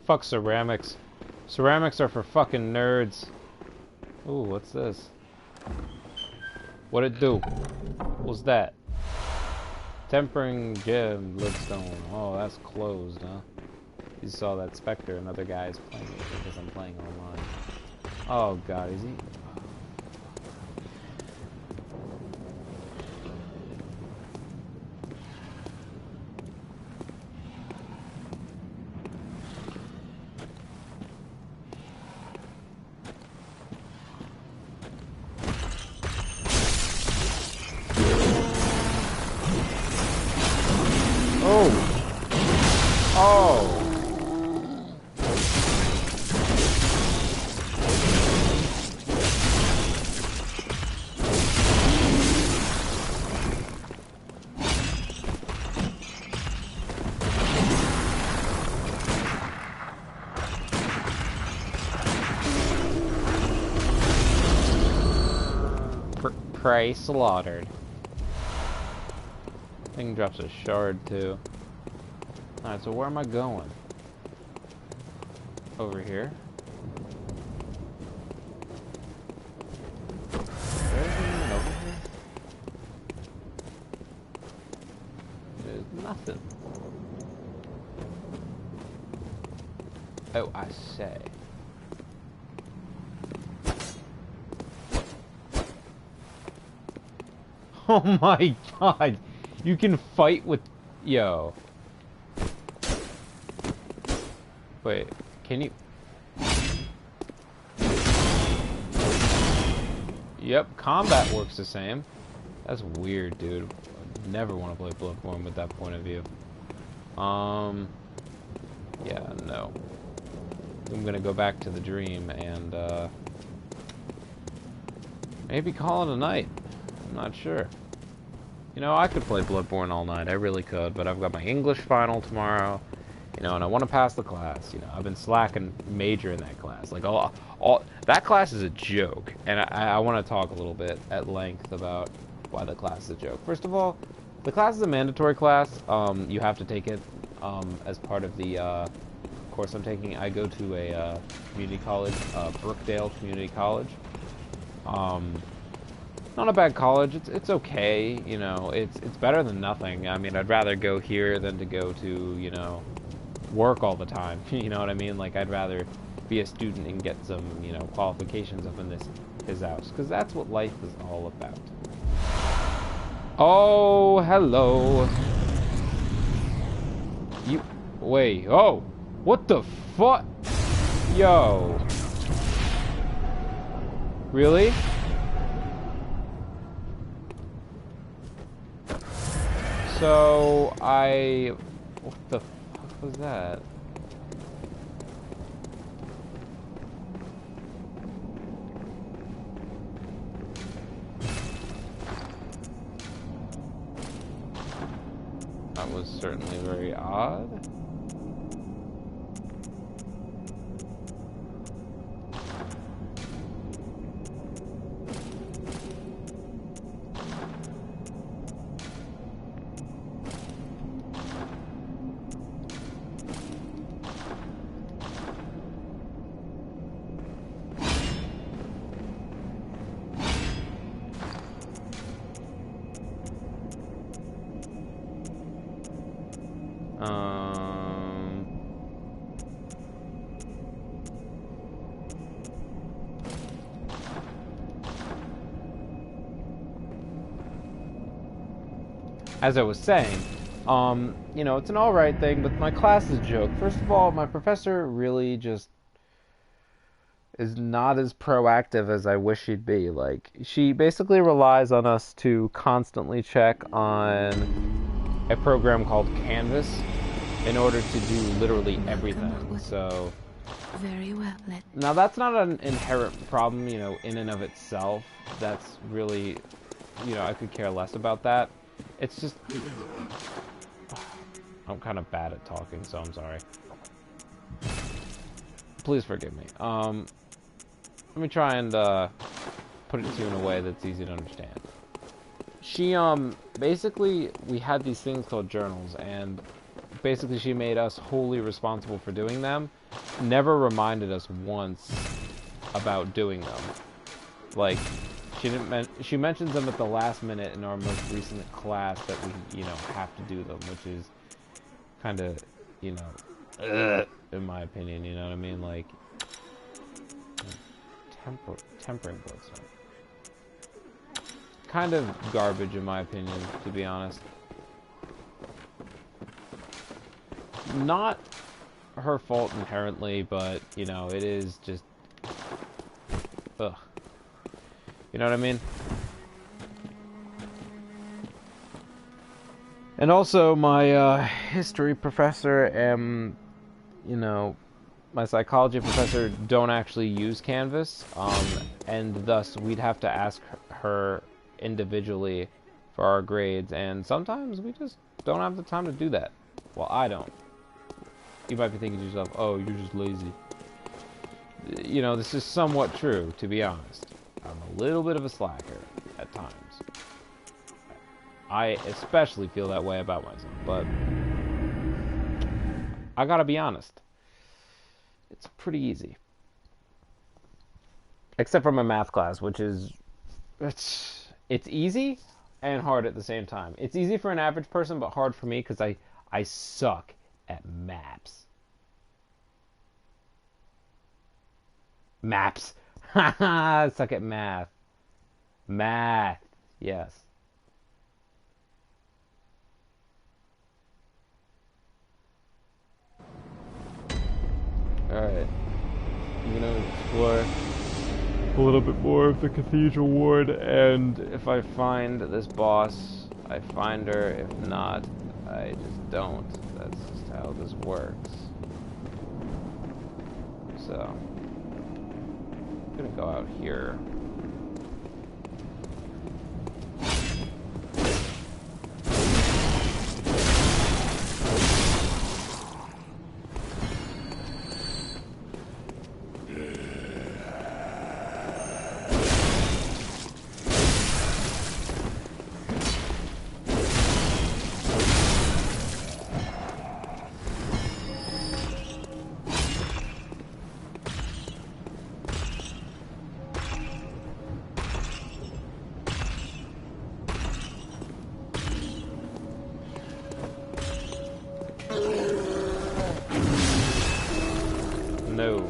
Fuck ceramics. Ceramics are for fucking nerds. Ooh, what's this? What'd it do? What's that? Tempering gem, Bloodstone. Oh, that's closed, huh? You saw that Spectre, another guy is playing it because I'm playing online. Oh god, is he? Prey slaughtered. Thing drops a shard too. Alright, so where am I going? Over here. There's anything over here? There's nothing. Oh, I say. Oh my god! You can fight with... Yo. Wait, can you... Yep, combat works the same. That's weird, dude. I never want to play Bloodborne with that point of view. Yeah, no. I'm gonna go back to the dream and, maybe call it a night. I'm not sure. You know, I could play Bloodborne all night. I really could, but I've got my English final tomorrow. You know, and I want to pass the class. You know, I've been slacking major in that class. Like, all that class is a joke. And I want to talk a little bit at length about why the class is a joke. First of all, the class is a mandatory class. You have to take it as part of the course I'm taking. I go to a community college, Brookdale Community College. Not a bad college. It's okay. You know, it's better than nothing. I mean, I'd rather go here than to go to, you know, work all the time. You know what I mean? Like, I'd rather be a student and get some, you know, qualifications up in his house, because that's what life is all about. Oh, hello. You wait. Oh, what the fuck? Yo. Really? So, what the fuck was that? That was certainly very odd. As I was saying, you know, it's an alright thing, but my class is a joke. First of all, my professor really just is not as proactive as I wish she'd be. Like, she basically relies on us to constantly check on a program called Canvas in order to do literally everything. So, very well. Now that's not an inherent problem, you know, in and of itself. That's really, you know, I could care less about that. It's just, I'm kind of bad at talking, so I'm sorry. Please forgive me. Let me try and put it to you in a way that's easy to understand. She basically, we had these things called journals, and basically she made us wholly responsible for doing them, never reminded us once about doing them. Like, she mentions them at the last minute in our most recent class that we, you know, have to do them, which is kind of, you know, in my opinion, you know what I mean? Like, tempering bloodstone. Kind of garbage in my opinion, to be honest. Not her fault inherently, but, you know, it is just, ugh. You know what I mean? And also, my history professor and, you know, my psychology professor don't actually use Canvas, and thus we'd have to ask her individually for our grades, and sometimes we just don't have the time to do that. Well, I don't. You might be thinking to yourself, oh, you're just lazy. You know, this is somewhat true, to be honest. I'm a little bit of a slacker at times. I especially feel that way about myself, but I gotta be honest. It's pretty easy. Except for my math class, which is... It's easy and hard at the same time. It's easy for an average person, but hard for me because I suck at maps. Maps. Haha, I suck at math. Math. Yes. Alright. I'm gonna explore a little bit more of the Cathedral Ward, and if I find this boss, I find her. If not, I just don't. That's just how this works. So, I'm gonna go out here. No.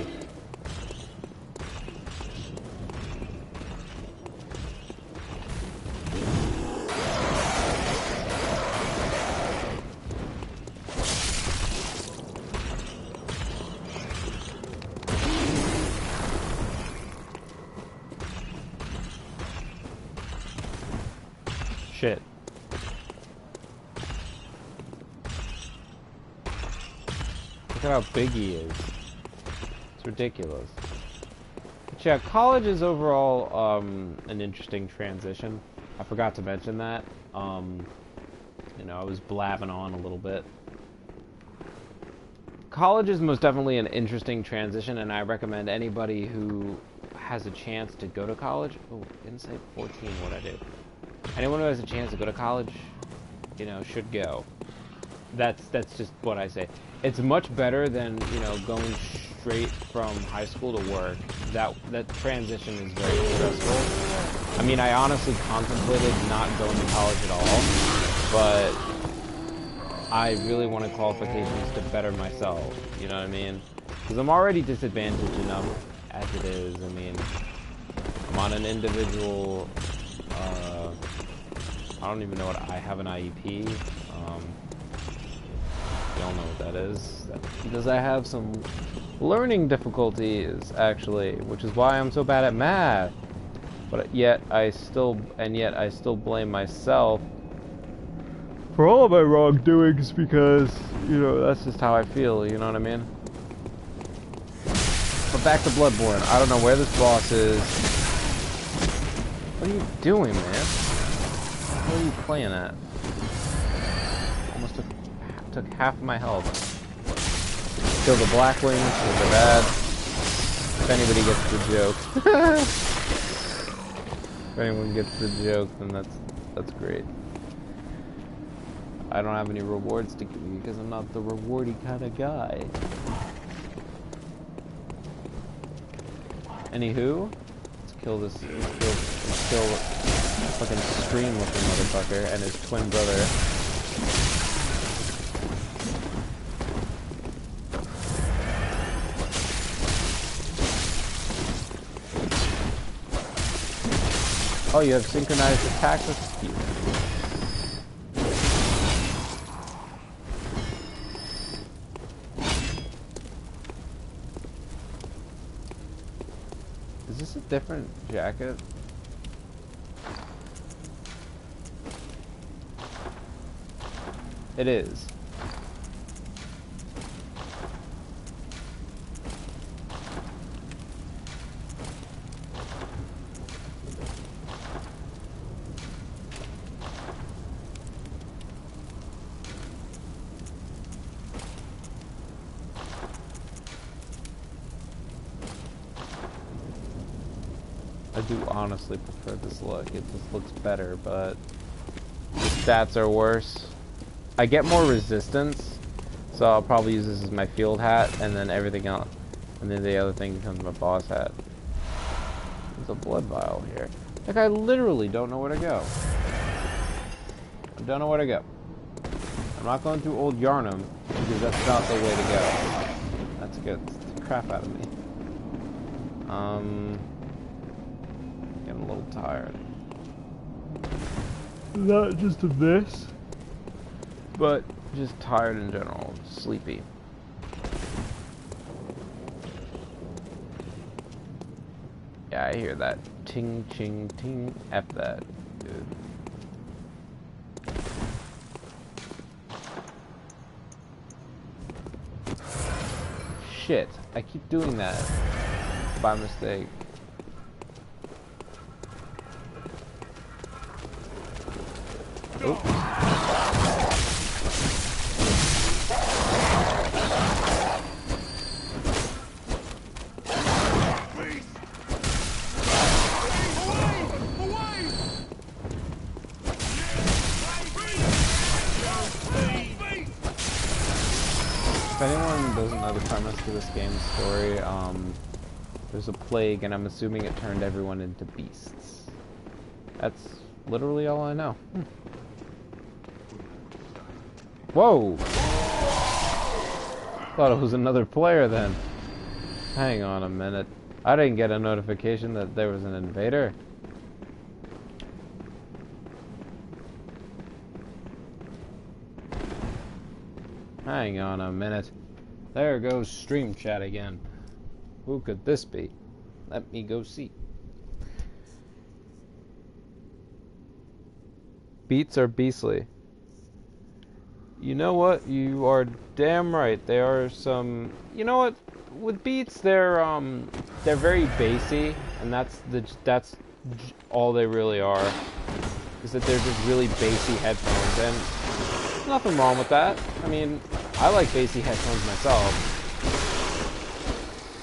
Shit. Look at how big he is. It's ridiculous. But yeah, college is overall an interesting transition. I forgot to mention that. You know, I was blabbing on a little bit. College is most definitely an interesting transition, and I recommend anybody who has a chance to go to college. Oh, didn't say 14 what I did. Anyone who has a chance to go to college, you know, should go. That's just what I say. It's much better than, you know, going straight from high school to work. That transition is very stressful. I mean, I honestly contemplated not going to college at all, but I really wanted qualifications to better myself, you know what I mean? Because I'm already disadvantaged enough as it is. I mean, I'm on an individual, I don't even know what, I have an IEP. You all know what that is. Because I have some learning difficulties, actually, which is why I'm so bad at math. But yet I still blame myself for all of my wrongdoings because, you know, that's just how I feel, you know what I mean? But back to Bloodborne. I don't know where this boss is. What are you doing, man? What are you playing at? Almost took half of my health. Kill the Blackwings, those are bad. If anybody gets the joke. If anyone gets the joke, then that's great. I don't have any rewards to give you because I'm not the rewardy kind of guy. Anywho, let's kill this. Let's kill fucking scream looking motherfucker and his twin brother. Oh, you have synchronized attacks with you. Is this a different jacket? It is. I do honestly prefer this look. It just looks better, but the stats are worse. I get more resistance, so I'll probably use this as my field hat, and then everything else, and then the other thing becomes my boss hat. There's a blood vial here. Like, I literally don't know where to go. I don't know where to go. I'm not going through Old Yarnum, because that's not the way to go. That scared the crap out of me. Getting a little tired. Not just of this, but just tired in general, sleepy. Yeah, I hear that ting ching ting. F that, dude. Shit, I keep doing that by mistake. Oops. If anyone doesn't know the premise to this game's story, there's a plague, and I'm assuming it turned everyone into beasts. That's literally all I know. Whoa! Thought it was another player then. Hang on a minute. I didn't get a notification that there was an invader. Hang on a minute. There goes stream chat again. Who could this be? Let me go see. Beats are beastly. You know what? You are damn right. There are some. You know what? With beats, they're very bassy, and that's all they really are. Is that they're just really bassy headphones, and there's nothing wrong with that. I mean, I like bassy headphones myself.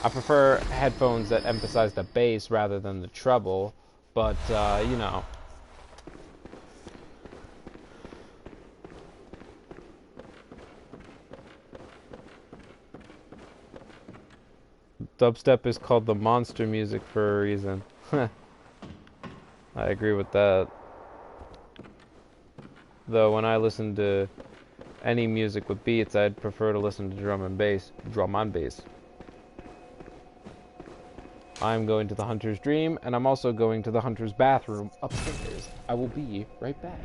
I prefer headphones that emphasize the bass rather than the treble, but you know. Dubstep is called the monster music for a reason. I agree with that. Though when I listen to any music with beats, I'd prefer to listen to drum and bass. Drum and bass. I'm going to the Hunter's Dream, and I'm also going to the Hunter's bathroom upstairs. I will be right back.